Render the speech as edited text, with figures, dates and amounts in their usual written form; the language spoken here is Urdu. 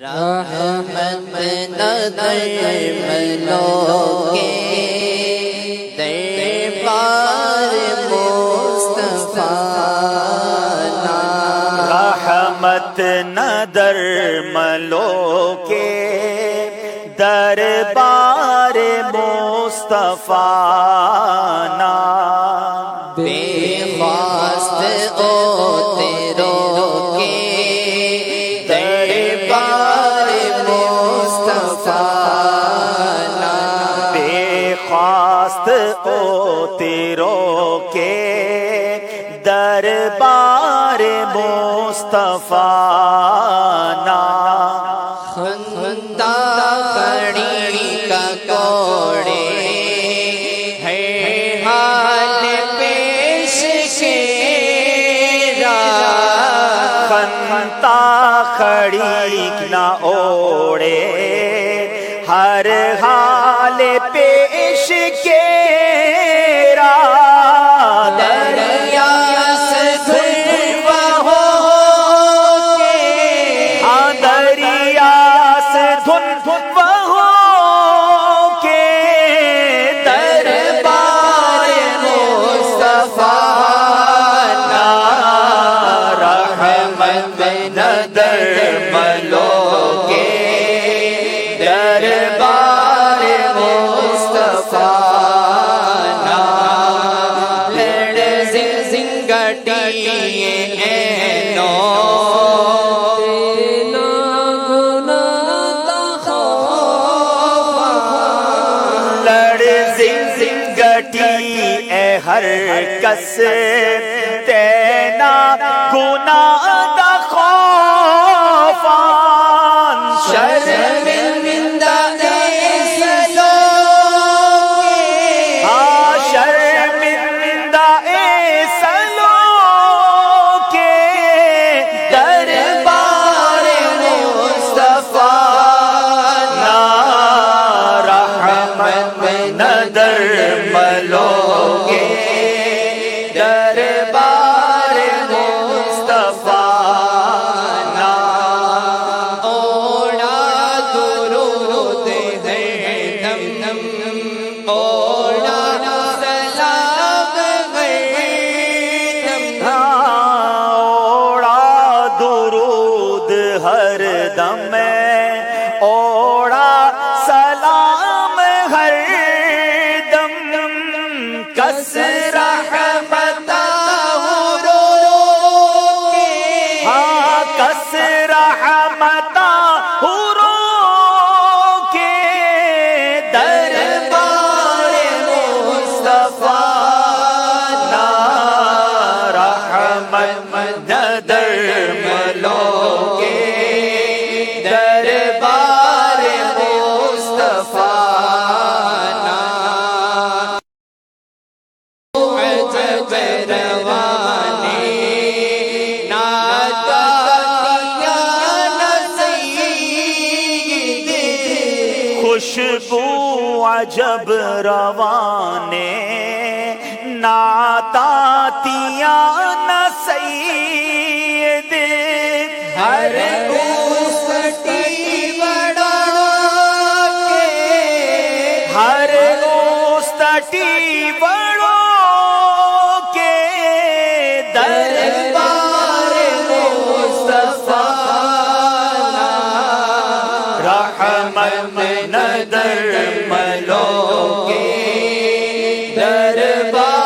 رحمت نظر ملو کے دربار مصطفیٰ نا، رحمت نظر ملو کے دربار مصطفیٰ نا، بے خواست او تیرو کے دربار مصطفیٰ نا، بے خواست او تیرو کے دربار مصطفیٰ نا، خندہ کڑی کا کوڑے ہے حال پیش شیرا، خنتا کھڑی نہ اوڑے ہر حال پیش کیرا، دریا سے دھن بہو کے، دریا سے دھن بہو کے دربار مصطفیٰ نا، رحمت نظر ملو کے دربار مصطفیٰ نا، لڑ زنگٹی اینو لڑ زنگٹی اے ہر کس تینا گناہ دا خوفان، شرمندہ ایسلو شرمندہ ایسلو کے دربار مصطفیٰ نا، رحمت نظر ملو کے دربار مصطفیٰ نا، اوڑا درود ہے دم دم، اوڑا سلام ہے دم دم، اوڑا درود ہر دم، اوڑا سلام ہر دم، کس رحمت رو کے، کس رحمت رو کے دربار مصطفیٰ نا، رحمت نظر ملو کے دربار مصطفیٰ نا، عجب روانے ناداتیا نسید، خوشبو عجب روانے نعتاتیاں نہ سید، ہر اوسطی بڑا کے، ہر اوسطی بڑوں کے دربار مصطفیٰ نا، رحمت نظر ملو کے دربار